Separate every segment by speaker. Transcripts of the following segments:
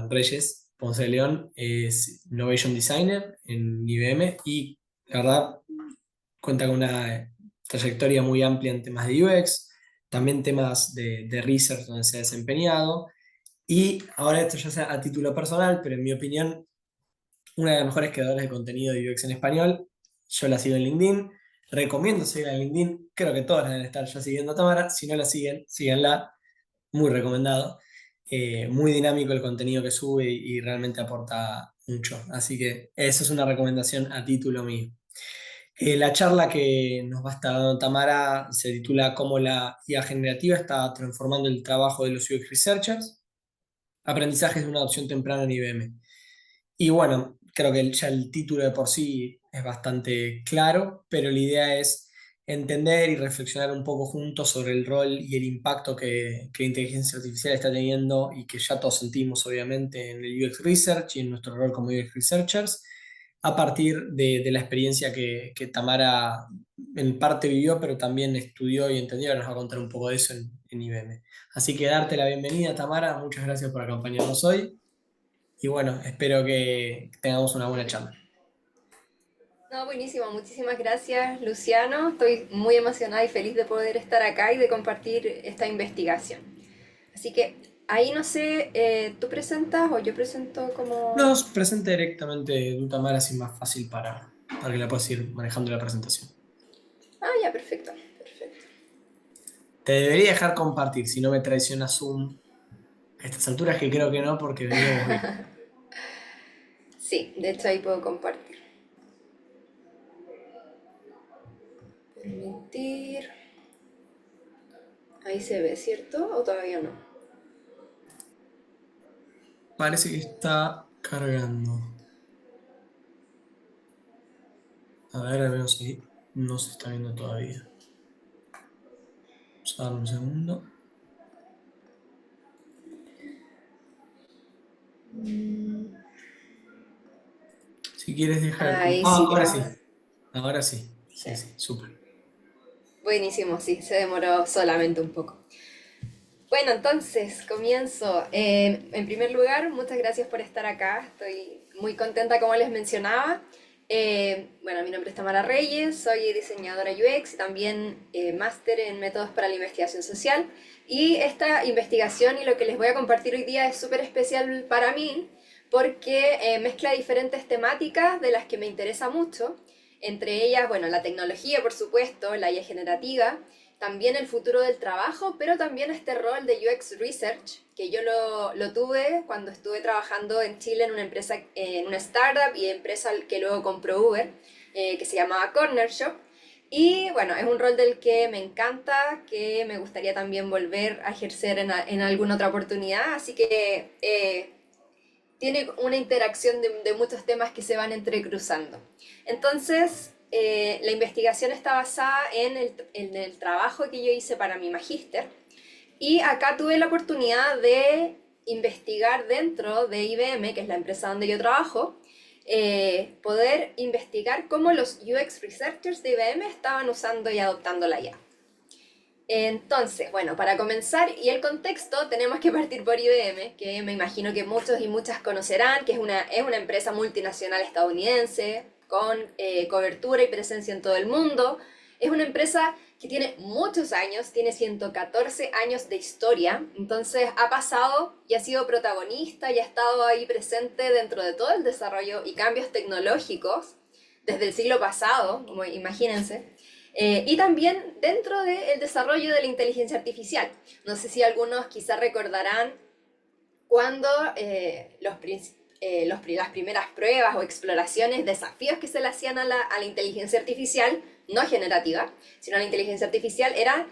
Speaker 1: Reyes Ponce de León es Innovation Designer en IBM y la verdad cuenta con una trayectoria muy amplia en temas de UX, también temas de research donde se ha desempeñado y ahora esto ya sea a título personal, pero en mi opinión una de las mejores creadoras de contenido de UX en español. Yo la sigo en LinkedIn, recomiendo seguirla en LinkedIn, creo que todas deben estar ya siguiendo a Tamara, si no la siguen, síganla, muy recomendado. Muy dinámico el contenido que sube y realmente aporta mucho. Así que eso es una recomendación a título mío. La charla que nos va a estar dando Tamara se titula Cómo la IA generativa está transformando el trabajo de los UX Researchers, aprendizajes de una adopción temprana en IBM. Y bueno, creo que ya el título de por sí es bastante claro, pero la idea es entender y reflexionar un poco juntos sobre el rol y el impacto que la inteligencia artificial está teniendo y que ya todos sentimos obviamente en el UX Research y en nuestro rol como UX Researchers, a partir de la experiencia que Tamara en parte vivió, pero también estudió y entendió. Ahora nos va a contar un poco de eso en IBM. Así que darte la bienvenida, Tamara. Muchas gracias por acompañarnos hoy. Y bueno, espero que tengamos una buena charla.
Speaker 2: No, buenísimo, muchísimas gracias Luciano. Estoy muy emocionada y feliz de poder estar acá y de compartir esta investigación. Así que ahí no sé, ¿tú presentas o yo presento como...?
Speaker 1: Nos presenta directamente Dutamar, así más fácil para que la puedas ir manejando la presentación.
Speaker 2: Ah, ya, perfecto, perfecto.
Speaker 1: Te debería dejar compartir, si no me traiciona Zoom. A estas alturas que creo que no, porque veníamos bien.
Speaker 2: Sí, de hecho ahí puedo compartir. Permitir. Ahí se ve, ¿cierto? ¿O todavía no?
Speaker 1: Parece que está cargando. A ver, al menos ahí no se está viendo todavía. Vamos a darle un segundo. Si quieres dejar...
Speaker 2: Ahí
Speaker 1: Ah,
Speaker 2: sí
Speaker 1: ahora
Speaker 2: creo.
Speaker 1: sí. Ahora sí.
Speaker 2: Sí.
Speaker 1: Sí, sí, súper.
Speaker 2: Buenísimo, sí, se demoró solamente un poco. Bueno, entonces comienzo. En primer lugar, muchas gracias por estar acá. Estoy muy contenta, como les mencionaba. Bueno, mi nombre es Tamara Reyes, soy diseñadora UX y también máster en métodos para la investigación social. Y esta investigación y lo que les voy a compartir hoy día es súper especial para mí porque mezcla diferentes temáticas de las que me interesa mucho. Entre ellas, bueno, la tecnología, por supuesto, la IA generativa, también el futuro del trabajo, pero también este rol de UX Research, que yo lo tuve cuando estuve trabajando en Chile en una empresa, en una startup y empresa que luego compró Uber, que se llamaba Corner Shop. Y bueno, es un rol del que me encanta, que me gustaría también volver a ejercer en alguna otra oportunidad, así que tiene una interacción de muchos temas que se van entrecruzando. Entonces, la investigación está basada en el trabajo que yo hice para mi magíster y acá tuve la oportunidad de investigar dentro de IBM, que es la empresa donde yo trabajo, poder investigar cómo los UX researchers de IBM estaban usando y adoptando la IA. Entonces, bueno, para comenzar y el contexto, tenemos que partir por IBM, que me imagino que muchos y muchas conocerán, que es una empresa multinacional estadounidense con cobertura y presencia en todo el mundo. Es una empresa que tiene muchos años, tiene 114 años de historia, entonces ha pasado y ha sido protagonista y ha estado ahí presente dentro de todo el desarrollo y cambios tecnológicos desde el siglo pasado, como imagínense. Y también dentro del desarrollo de la inteligencia artificial. No sé si algunos quizás recordarán cuando las primeras pruebas o exploraciones, desafíos que se le hacían a la inteligencia artificial, no generativa, sino a la inteligencia artificial, era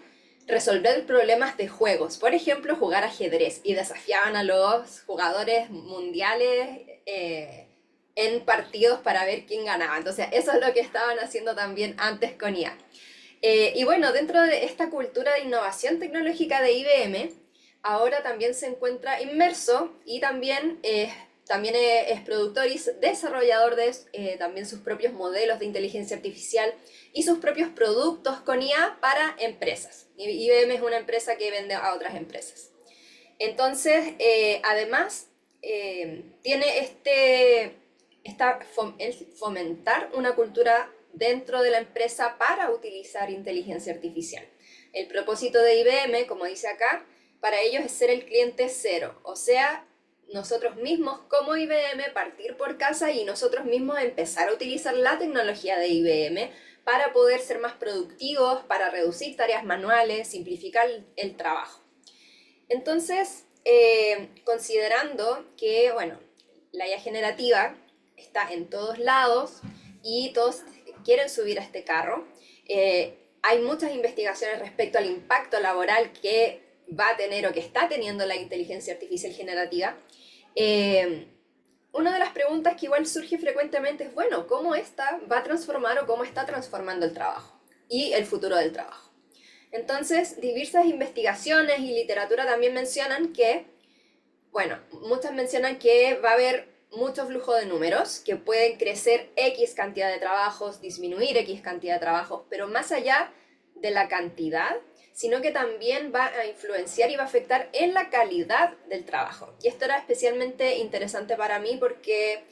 Speaker 2: resolver problemas de juegos. Por ejemplo, jugar ajedrez y desafiaban a los jugadores mundiales en partidos para ver quién ganaba. Entonces, eso es lo que estaban haciendo también antes con IA. Y bueno, dentro de esta cultura de innovación tecnológica de IBM, ahora también se encuentra inmerso y también es productor y desarrollador de también sus propios modelos de inteligencia artificial y sus propios productos con IA para empresas. IBM es una empresa que vende a otras empresas. Entonces, además, tiene el fomentar una cultura dentro de la empresa para utilizar inteligencia artificial. El propósito de IBM, como dice acá, para ellos es ser el cliente cero, o sea, nosotros mismos como IBM partir por casa y nosotros mismos empezar a utilizar la tecnología de IBM para poder ser más productivos, para reducir tareas manuales, simplificar el trabajo. Entonces, considerando que, bueno, la IA generativa está en todos lados y todos quieren subir a este carro, hay muchas investigaciones respecto al impacto laboral que va a tener o que está teniendo la inteligencia artificial generativa. Una de las preguntas que igual surge frecuentemente es, bueno, ¿cómo esta va a transformar o cómo está transformando el trabajo y el futuro del trabajo? Entonces, diversas investigaciones y literatura también mencionan que, bueno, muchas mencionan que va a haber mucho flujo de números, que pueden crecer X cantidad de trabajos, disminuir X cantidad de trabajos, pero más allá de la cantidad, sino que también va a influenciar y va a afectar en la calidad del trabajo. Y esto era especialmente interesante para mí porque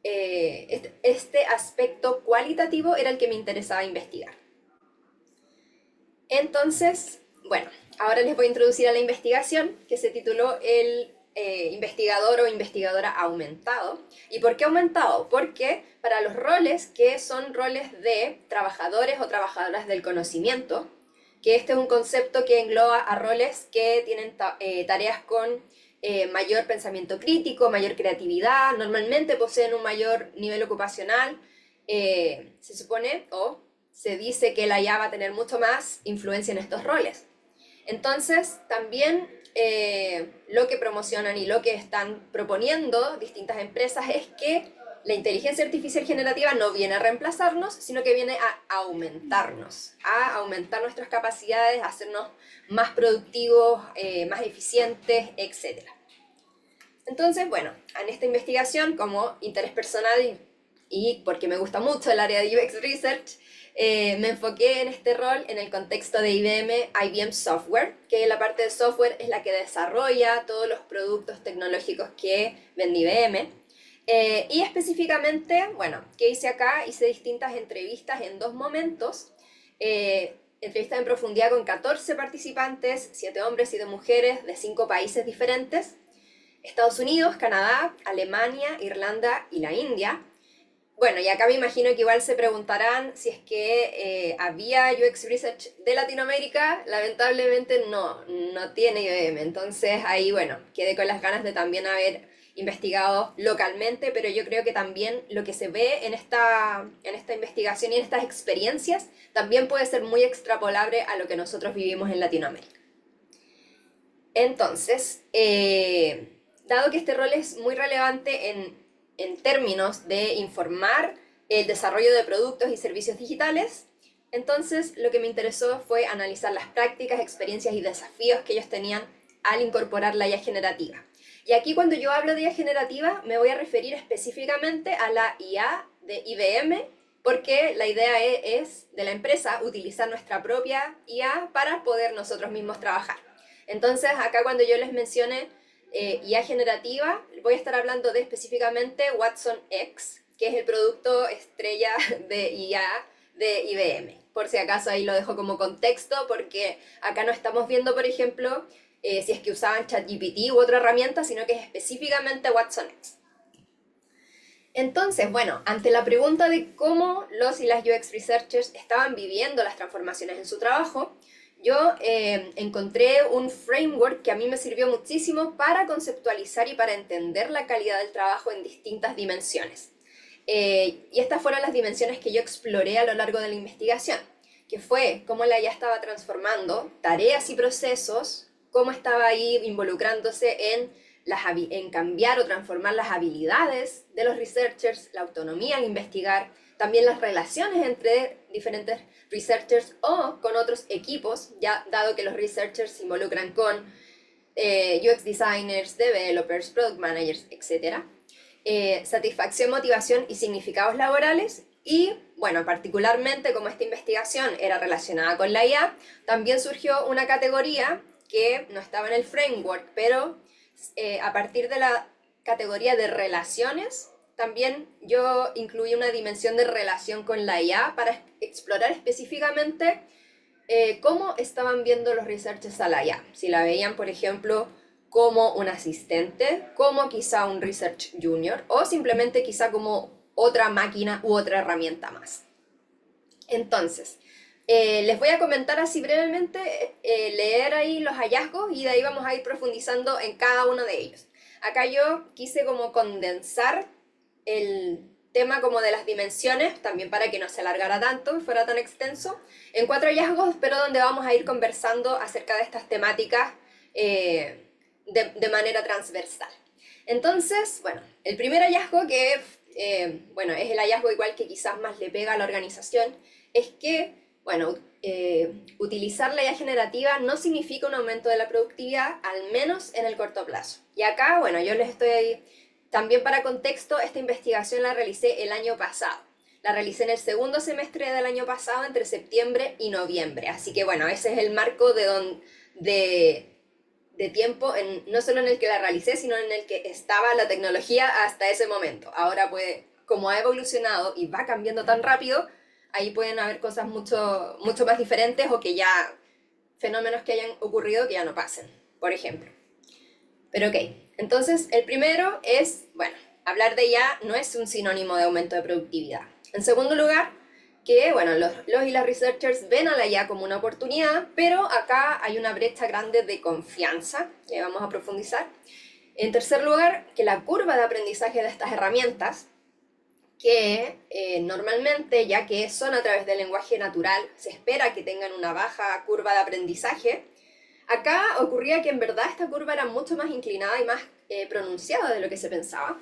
Speaker 2: este aspecto cualitativo era el que me interesaba investigar. Entonces, bueno, ahora les voy a introducir a la investigación que se tituló el investigador o investigadora aumentado. ¿Y por qué aumentado? Porque para los roles que son roles de trabajadores o trabajadoras del conocimiento, que este es un concepto que engloba a roles que tienen tareas con mayor pensamiento crítico, mayor creatividad, normalmente poseen un mayor nivel ocupacional, se supone o se dice que la IA va a tener mucho más influencia en estos roles. Entonces, también lo que promocionan y lo que están proponiendo distintas empresas es que la inteligencia artificial generativa no viene a reemplazarnos, sino que viene a aumentar nuestras capacidades, a hacernos más productivos, más eficientes, etc. Entonces, bueno, en esta investigación, como interés personal y porque me gusta mucho el área de UX Research, me enfoqué en este rol en el contexto de IBM Software, que la parte de software es la que desarrolla todos los productos tecnológicos que vende IBM. Y específicamente, bueno, ¿qué hice acá? Hice distintas entrevistas en 2 momentos. Entrevistas en profundidad con 14 participantes, 7 hombres, 7 mujeres, de 5 países diferentes. Estados Unidos, Canadá, Alemania, Irlanda y la India. Bueno, y acá me imagino que igual se preguntarán si es que había UX Research de Latinoamérica. Lamentablemente no tiene IBM. Entonces ahí, bueno, quedé con las ganas de también haber investigado localmente, pero yo creo que también lo que se ve en esta investigación y en estas experiencias también puede ser muy extrapolable a lo que nosotros vivimos en Latinoamérica. Entonces, dado que este rol es muy relevante en términos de informar el desarrollo de productos y servicios digitales, entonces lo que me interesó fue analizar las prácticas, experiencias y desafíos que ellos tenían al incorporar la IA generativa. Y aquí cuando yo hablo de IA generativa me voy a referir específicamente a la IA de IBM, porque la idea es de la empresa utilizar nuestra propia IA para poder nosotros mismos trabajar. Entonces acá cuando yo les mencione IA generativa, voy a estar hablando de específicamente Watson X, que es el producto estrella de IA de IBM. Por si acaso ahí lo dejo como contexto, porque acá no estamos viendo, por ejemplo, si es que usaban ChatGPT u otra herramienta, sino que es específicamente Watson X. Entonces, bueno, ante la pregunta de cómo los y las UX Researchers estaban viviendo las transformaciones en su trabajo, yo encontré un framework que a mí me sirvió muchísimo para conceptualizar y para entender la calidad del trabajo en distintas dimensiones. Y estas fueron las dimensiones que yo exploré a lo largo de la investigación, que fue cómo la IA estaba transformando tareas y procesos, cómo estaba ahí involucrándose en cambiar o transformar las habilidades de los researchers, la autonomía al investigar, también las relaciones entre diferentes researchers o con otros equipos, ya dado que los researchers se involucran con UX designers, developers, product managers, etc. Satisfacción, motivación y significados laborales. Y bueno, particularmente como esta investigación era relacionada con la IA, también surgió una categoría que no estaba en el framework, pero a partir de la categoría de relaciones, también yo incluí una dimensión de relación con la IA para explorar específicamente cómo estaban viendo los researchers a la IA. Si la veían, por ejemplo, como un asistente, como quizá un research junior o simplemente quizá como otra máquina u otra herramienta más. Entonces, les voy a comentar así brevemente, leer ahí los hallazgos y de ahí vamos a ir profundizando en cada uno de ellos. Acá yo quise como condensar el tema como de las dimensiones, también para que no se alargara tanto y fuera tan extenso, en 4 hallazgos, pero donde vamos a ir conversando acerca de estas temáticas de manera transversal. Entonces, bueno, el primer hallazgo que, bueno, es el hallazgo igual que quizás más le pega a la organización, es que, bueno, utilizar la IA generativa no significa un aumento de la productividad, al menos en el corto plazo. Y acá, bueno, yo les estoy, también para contexto, esta investigación la realicé el año pasado. La realicé en el segundo semestre del año pasado, entre septiembre y noviembre. Así que, bueno, ese es el marco de tiempo, no solo en el que la realicé, sino en el que estaba la tecnología hasta ese momento. Ahora, pues, como ha evolucionado y va cambiando tan rápido, ahí pueden haber cosas mucho, mucho más diferentes o que ya, fenómenos que hayan ocurrido que ya no pasen, por ejemplo. Pero ok, entonces el primero es, bueno, hablar de IA no es un sinónimo de aumento de productividad. En segundo lugar, que bueno, los y las researchers ven a la IA como una oportunidad, pero acá hay una brecha grande de confianza, que vamos a profundizar. En tercer lugar, que la curva de aprendizaje de estas herramientas, que normalmente, ya que son a través del lenguaje natural, se espera que tengan una baja curva de aprendizaje. Acá ocurría que en verdad esta curva era mucho más inclinada y más pronunciada de lo que se pensaba.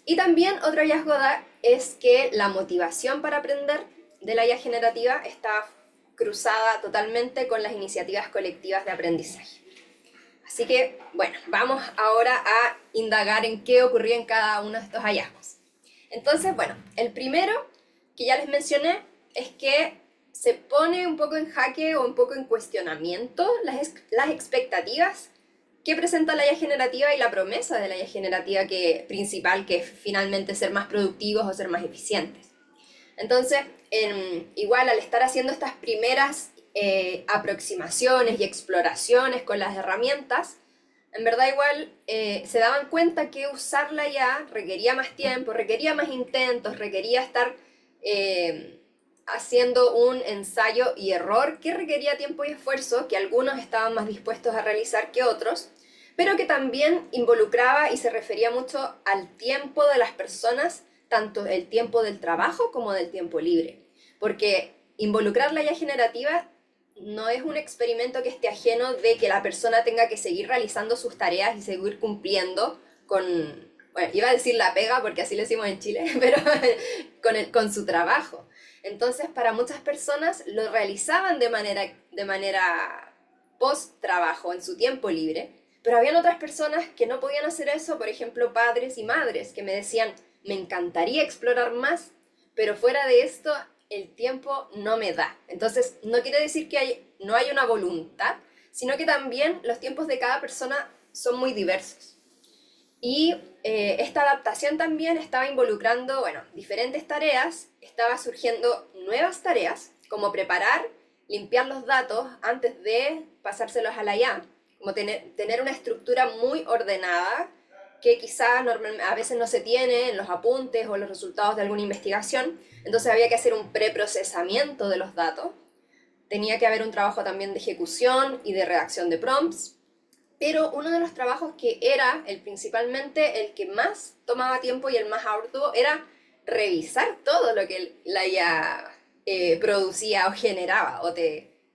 Speaker 2: Y también otro hallazgo es que la motivación para aprender de la IA generativa está cruzada totalmente con las iniciativas colectivas de aprendizaje. Así que, bueno, vamos ahora a indagar en qué ocurría en cada uno de estos hallazgos. Entonces, bueno, el primero que ya les mencioné es que se pone un poco en jaque o un poco en cuestionamiento las expectativas que presenta la IA generativa y la promesa de la IA generativa principal, que es finalmente ser más productivos o ser más eficientes. Entonces, igual al estar haciendo estas primeras aproximaciones y exploraciones con las herramientas, en verdad igual se daban cuenta que usarla ya requería más tiempo, requería más intentos, requería estar haciendo un ensayo y error que requería tiempo y esfuerzo, que algunos estaban más dispuestos a realizar que otros, pero que también involucraba y se refería mucho al tiempo de las personas, tanto el tiempo del trabajo como del tiempo libre. Porque involucrar la IA generativa no es un experimento que esté ajeno de que la persona tenga que seguir realizando sus tareas y seguir cumpliendo con, bueno, iba a decir la pega porque así lo decimos en Chile, pero con su trabajo. Entonces, para muchas personas lo realizaban de manera post-trabajo, en su tiempo libre, pero habían otras personas que no podían hacer eso, por ejemplo, padres y madres, que me decían, me encantaría explorar más, pero fuera de esto el tiempo no me da. Entonces, no quiere decir que no hay una voluntad, sino que también los tiempos de cada persona son muy diversos. Y esta adaptación también estaba involucrando, bueno, diferentes tareas, estaba surgiendo nuevas tareas, como preparar, limpiar los datos antes de pasárselos a la IA, como tener una estructura muy ordenada, que quizás a veces no se tiene en los apuntes o los resultados de alguna investigación, entonces había que hacer un preprocesamiento de los datos, tenía que haber un trabajo también de ejecución y de redacción de prompts, pero uno de los trabajos que era principalmente el que más tomaba tiempo y el más arduo era revisar todo lo que la IA producía o generaba, o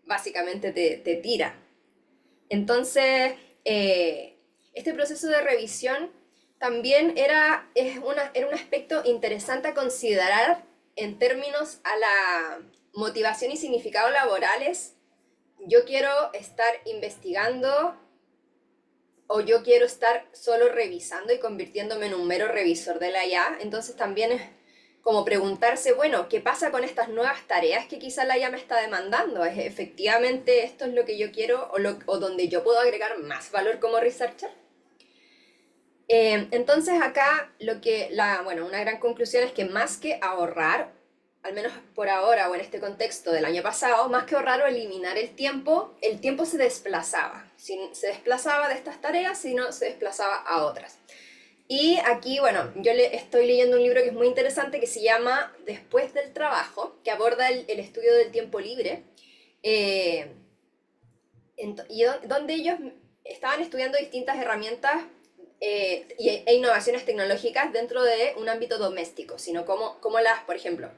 Speaker 2: básicamente te tira. Entonces, este proceso de revisión también era un aspecto interesante a considerar en términos a la motivación y significado laborales. Yo quiero estar investigando o yo quiero estar solo revisando y convirtiéndome en un mero revisor de la IA. Entonces también es como preguntarse, bueno, ¿qué pasa con estas nuevas tareas que quizá la IA me está demandando? ¿Es efectivamente esto es lo que yo quiero o donde yo puedo agregar más valor como researcher? Entonces acá bueno, una gran conclusión es que más que ahorrar, al menos por ahora o en este contexto del año pasado, más que ahorrar o eliminar el tiempo se desplazaba. Se desplazaba de estas tareas, sino se desplazaba a otras. Y aquí, bueno, estoy leyendo un libro que es muy interesante que se llama Después del trabajo, que aborda el estudio del tiempo libre, eh, donde ellos estaban estudiando distintas herramientas e innovaciones tecnológicas dentro de un ámbito doméstico, sino como por ejemplo,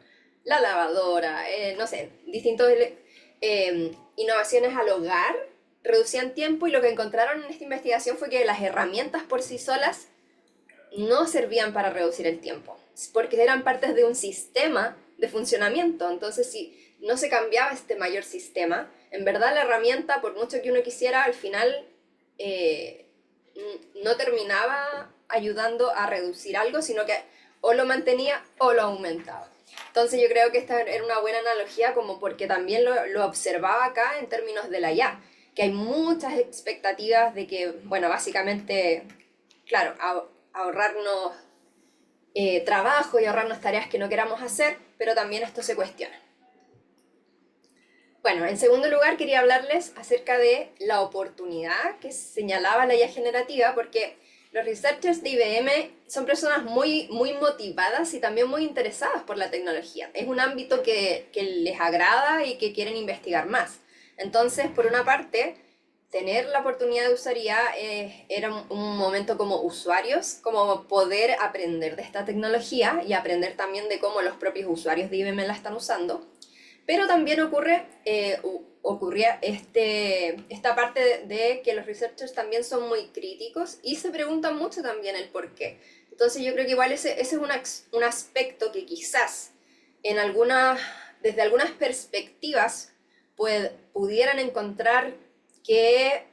Speaker 2: la lavadora, no sé, distintas innovaciones al hogar reducían tiempo y lo que encontraron en esta investigación fue que las herramientas por sí solas no servían para reducir el tiempo, porque eran partes de un sistema de funcionamiento. Entonces, si no se cambiaba este mayor sistema, en verdad la herramienta, por mucho que uno quisiera, al final eh, no terminaba ayudando a reducir algo, sino que o lo mantenía o lo aumentaba. Entonces yo creo que esta era una buena analogía como porque también lo observaba acá en términos de la IA, que hay muchas expectativas de que, bueno, básicamente, claro, ahorrarnos trabajo y ahorrarnos tareas que no queramos hacer, pero también esto se cuestiona. Bueno, en segundo lugar quería hablarles acerca de la oportunidad que señalaba la IA generativa, porque los researchers de IBM son personas muy motivadas y también muy interesadas por la tecnología. Es un ámbito que les agrada y que quieren investigar más. Entonces, por una parte, tener la oportunidad de usar IA era un momento como usuarios, como poder aprender de esta tecnología y aprender también de cómo los propios usuarios de IBM la están usando. Pero también ocurría esta parte de que los researchers también son muy críticos y se preguntan mucho también el por qué. Entonces yo creo que igual ese es un aspecto que quizás en desde algunas perspectivas pudieran encontrar que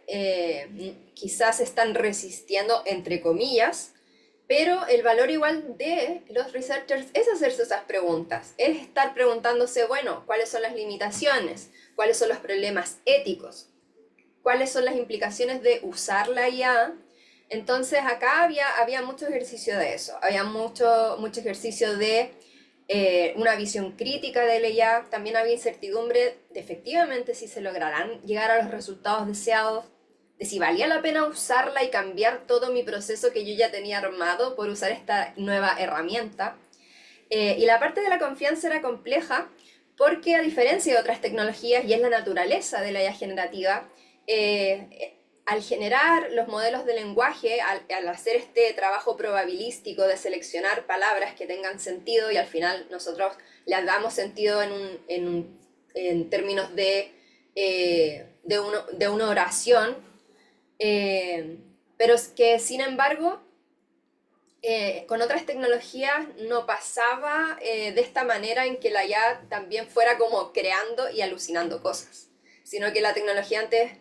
Speaker 2: quizás están resistiendo, entre comillas, pero el valor igual de los researchers es hacerse esas preguntas, es estar preguntándose, bueno, ¿cuáles son las limitaciones? ¿Cuáles son los problemas éticos? ¿Cuáles son las implicaciones de usar la IA? Entonces acá había mucho ejercicio de eso, había mucho ejercicio de una visión crítica de la IA, también había incertidumbre de efectivamente si se lograrán llegar a los resultados deseados, de si valía la pena usarla y cambiar todo mi proceso que yo ya tenía armado por usar esta nueva herramienta. Y la parte de la confianza era compleja porque a diferencia de otras tecnologías, y es la naturaleza de la IA generativa, al generar los modelos de lenguaje, al hacer este trabajo probabilístico de seleccionar palabras que tengan sentido y al final nosotros les damos sentido en términos de una oración, eh, pero es que sin embargo con otras tecnologías no pasaba de esta manera en que la IA también fuera como creando y alucinando cosas, sino que la tecnología antes,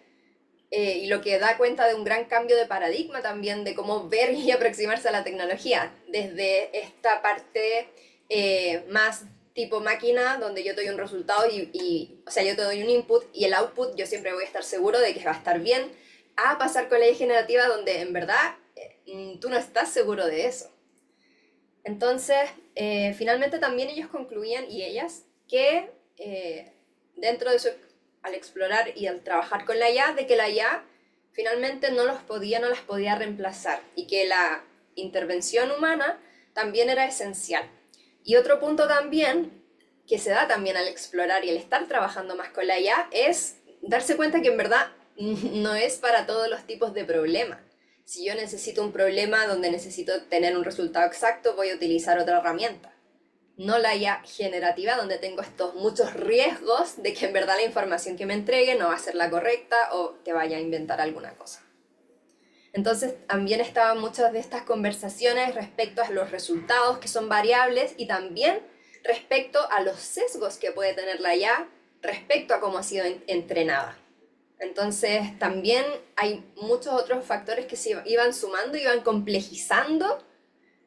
Speaker 2: y lo que da cuenta de un gran cambio de paradigma también de cómo ver y aproximarse a la tecnología, desde esta parte más tipo máquina, donde yo te doy un resultado o sea, yo te doy un input y el output yo siempre voy a estar seguro de que va a estar bien, a pasar con la IA generativa donde en verdad tú no estás seguro de eso. Entonces, finalmente también ellos concluían, y ellas, que dentro de eso, al explorar y al trabajar con la IA, de que la IA finalmente no las podía reemplazar y que la intervención humana también era esencial. Y otro punto también, que se da también al explorar y al estar trabajando más con la IA, es darse cuenta que en verdad no es para todos los tipos de problemas. Si yo necesito un problema donde necesito tener un resultado exacto, voy a utilizar otra herramienta. No la IA generativa, donde tengo estos muchos riesgos de que en verdad la información que me entregue no va a ser la correcta o te vaya a inventar alguna cosa. Entonces también estaban muchas de estas conversaciones respecto a los resultados que son variables y también respecto a los sesgos que puede tener la IA respecto a cómo ha sido entrenada. Entonces también hay muchos otros factores que se iban sumando, iban complejizando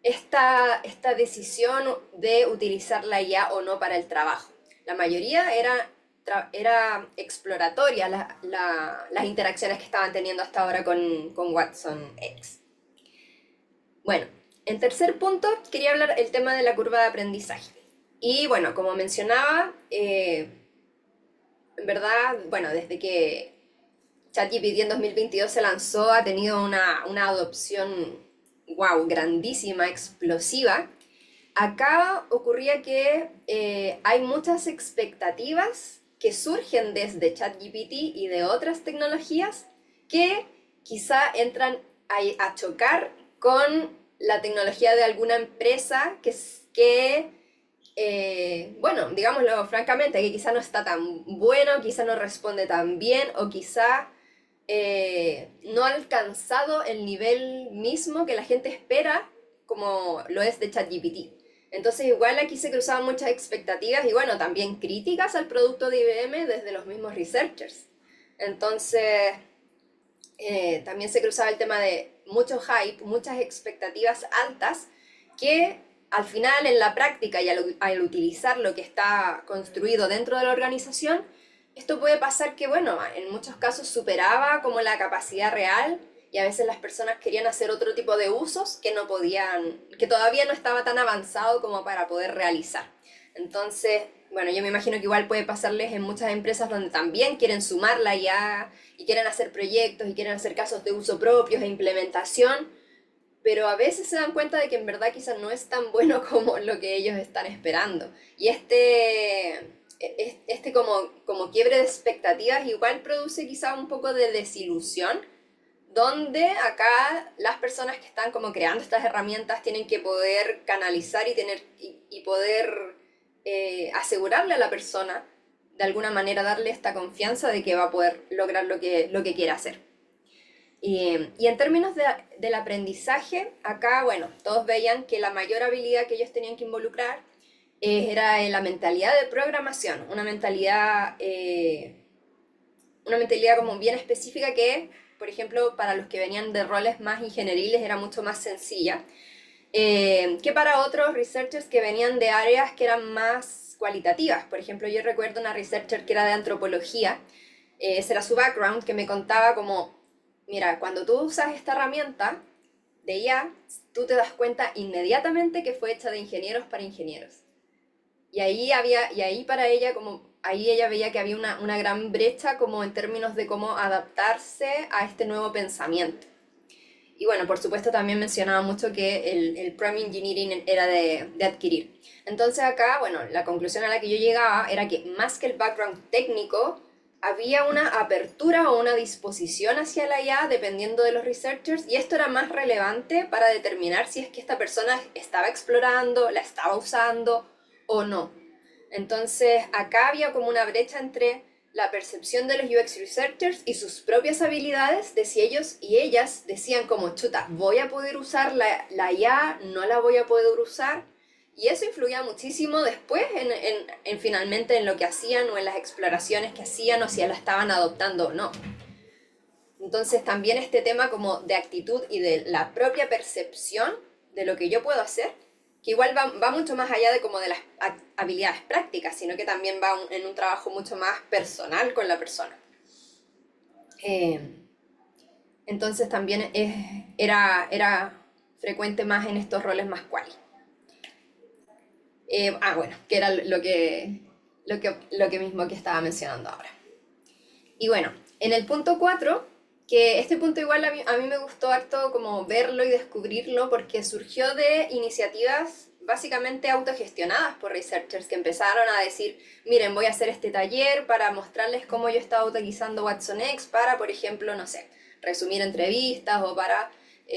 Speaker 2: esta decisión de utilizar la IA o no para el trabajo. La mayoría era exploratoria las interacciones que estaban teniendo hasta ahora con Watson X. Bueno, en tercer punto quería hablar el tema de la curva de aprendizaje. Y bueno, como mencionaba, en verdad, bueno, desde que ChatGPT en 2022 se lanzó, ha tenido una adopción, wow, grandísima, explosiva. Acá ocurría que hay muchas expectativas que surgen desde ChatGPT y de otras tecnologías que quizá entran a chocar con la tecnología de alguna empresa bueno, digámoslo francamente, que quizá no está tan bueno, quizá no responde tan bien o quizá no ha alcanzado el nivel mismo que la gente espera como lo es de ChatGPT. Entonces igual aquí se cruzaban muchas expectativas y bueno, también críticas al producto de IBM desde los mismos researchers. Entonces también se cruzaba el tema de mucho hype, muchas expectativas altas que al final en la práctica y al utilizar lo que está construido dentro de la organización, esto puede pasar que, bueno, en muchos casos superaba como la capacidad real y a veces las personas querían hacer otro tipo de usos que no podían, que todavía no estaba tan avanzado como para poder realizar. Entonces, bueno, yo me imagino que igual puede pasarles en muchas empresas donde también quieren sumar la IA y quieren hacer proyectos y quieren hacer casos de uso propios e implementación, pero a veces se dan cuenta de que en verdad quizás no es tan bueno como lo que ellos están esperando. Y este como quiebre de expectativas igual produce quizá un poco de desilusión, donde acá las personas que están como creando estas herramientas tienen que poder canalizar y poder asegurarle a la persona, de alguna manera darle esta confianza de que va a poder lograr lo que quiere hacer. Y en términos del aprendizaje, acá, bueno, todos veían que la mayor habilidad que ellos tenían que involucrar era la mentalidad de programación, una mentalidad como bien específica que, por ejemplo, para los que venían de roles más ingenieriles era mucho más sencilla, que para otros researchers que venían de áreas que eran más cualitativas. Por ejemplo, yo recuerdo una researcher que era de antropología, ese era su background, que me contaba como, mira, cuando tú usas esta herramienta de IA, tú te das cuenta inmediatamente que fue hecha de ingenieros para ingenieros. Y ahí para ella, como, ahí ella veía que había una gran brecha como en términos de cómo adaptarse a este nuevo pensamiento. Y bueno, por supuesto también mencionaba mucho que el prompt engineering era de adquirir. Entonces acá, bueno, la conclusión a la que yo llegaba era que más que el background técnico, había una apertura o una disposición hacia la IA dependiendo de los researchers y esto era más relevante para determinar si es que esta persona estaba explorando, la estaba usando o no. Entonces acá había como una brecha entre la percepción de los UX researchers y sus propias habilidades, de si ellos y ellas decían como, chuta, voy a poder usar la IA, no la voy a poder usar. Y eso influía muchísimo después en finalmente en lo que hacían o en las exploraciones que hacían o si la estaban adoptando o no. Entonces también este tema como de actitud y de la propia percepción de lo que yo puedo hacer, que igual va mucho más allá de como de las habilidades prácticas, sino que también va en un trabajo mucho más personal con la persona. Eh, entonces también era frecuente más en estos roles más quali. Bueno, que era lo que mismo que estaba mencionando ahora. Y bueno, en el punto 4 que este punto igual a mí me gustó harto como verlo y descubrirlo porque surgió de iniciativas básicamente autogestionadas por researchers que empezaron a decir, miren, voy a hacer este taller para mostrarles cómo yo estaba utilizando Watson X para, por ejemplo, no sé, resumir entrevistas o para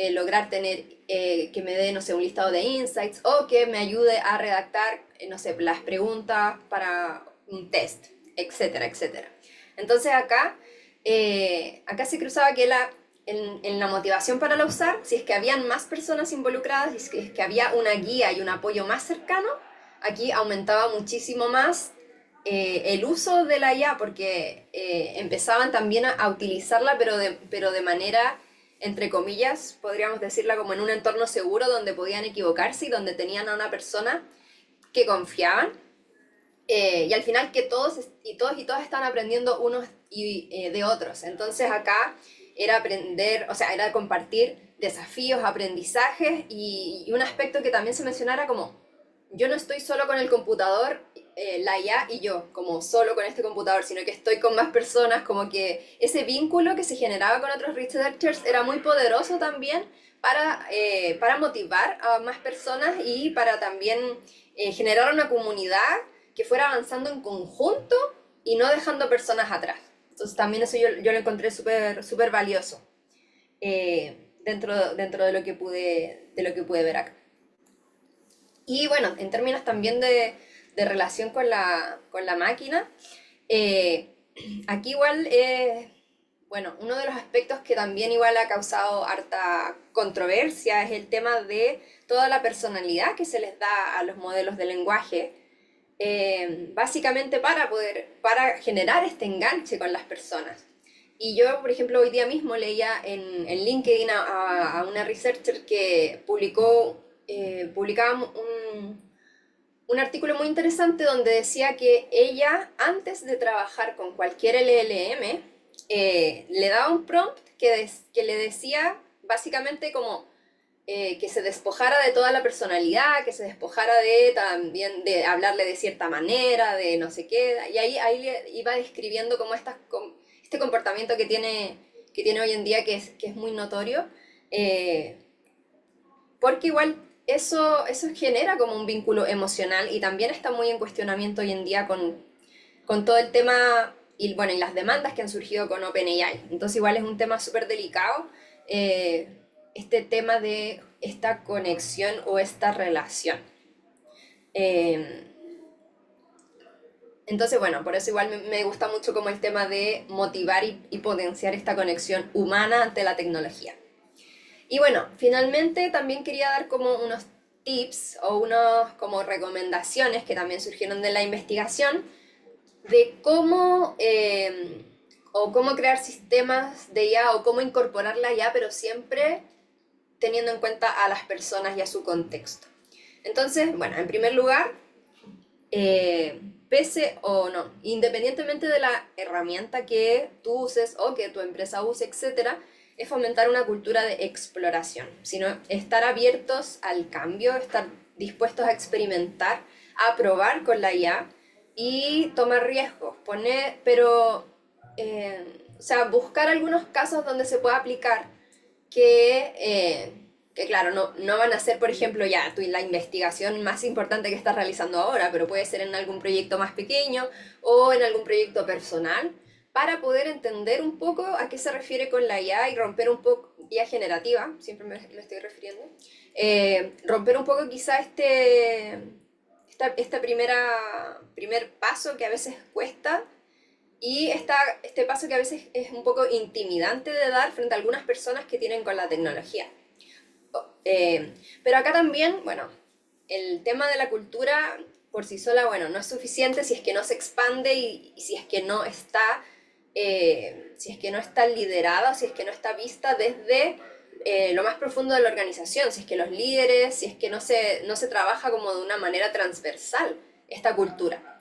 Speaker 2: lograr tener, que me dé, no sé, un listado de insights o que me ayude a redactar, no sé, las preguntas para un test, etcétera, etcétera. Entonces acá se cruzaba que en la motivación para la usar, si es que habían más personas involucradas, si es que había una guía y un apoyo más cercano, aquí aumentaba muchísimo más el uso de la IA porque empezaban también a utilizarla, pero de manera, entre comillas, podríamos decirla como en un entorno seguro donde podían equivocarse y donde tenían a una persona que confiaban y al final que todos y todas están aprendiendo unos de otros. Entonces acá era aprender, o sea, era compartir desafíos, aprendizajes y un aspecto que también se mencionara como yo no estoy solo con el computador, la IA y yo, como solo con este computador, sino que estoy con más personas, como que ese vínculo que se generaba con otros researchers era muy poderoso también para motivar a más personas y para también generar una comunidad que fuera avanzando en conjunto y no dejando personas atrás. Entonces también eso yo lo encontré súper súper valioso dentro de lo que pude ver acá. Y bueno, en términos también de relación con la máquina, eh, aquí igual, bueno, uno de los aspectos que también igual ha causado harta controversia es el tema de toda la personalidad que se les da a los modelos de lenguaje, básicamente para generar este enganche con las personas. Y yo, por ejemplo, hoy día mismo leía en LinkedIn a una researcher que publicaba un artículo muy interesante donde decía que ella, antes de trabajar con cualquier LLM, le daba un prompt que le decía básicamente como que se despojara de toda la personalidad, que se despojara de también de hablarle de cierta manera, de no sé qué, y ahí le iba describiendo como este comportamiento que tiene hoy en día que es muy notorio, eh, porque igual eso genera como un vínculo emocional y también está muy en cuestionamiento hoy en día con todo el tema y, bueno, y las demandas que han surgido con OpenAI. Entonces igual es un tema súper delicado, este tema de esta conexión o esta relación. Eh, entonces, bueno, por eso igual me gusta mucho como el tema de motivar y potenciar esta conexión humana ante la tecnología. Y bueno, finalmente también quería dar como unos tips o unos como recomendaciones que también surgieron de la investigación de cómo o cómo crear sistemas de IA o cómo incorporar la IA, pero siempre teniendo en cuenta a las personas y a su contexto. Entonces, bueno, en primer lugar, pese o no, independientemente de la herramienta que tú uses o que tu empresa use, etcétera, es fomentar una cultura de exploración, sino estar abiertos al cambio, estar dispuestos a experimentar, a probar con la IA y tomar riesgos, o sea, buscar algunos casos donde se pueda aplicar que claro, no van a ser, por ejemplo, ya la investigación más importante que estás realizando ahora, pero puede ser en algún proyecto más pequeño o en algún proyecto personal, para poder entender un poco a qué se refiere con la IA y romper un poco, IA generativa, siempre me estoy refiriendo, romper un poco quizá esta primer paso que a veces cuesta y este paso que a veces es un poco intimidante de dar frente a algunas personas que tienen con la tecnología. Pero acá también, bueno, el tema de la cultura por sí sola, bueno, no es suficiente si es que no se expande y si es que no está, si es que no está liderada, si es que no está vista desde lo más profundo de la organización, si es que los líderes, si es que no se trabaja como de una manera transversal esta cultura.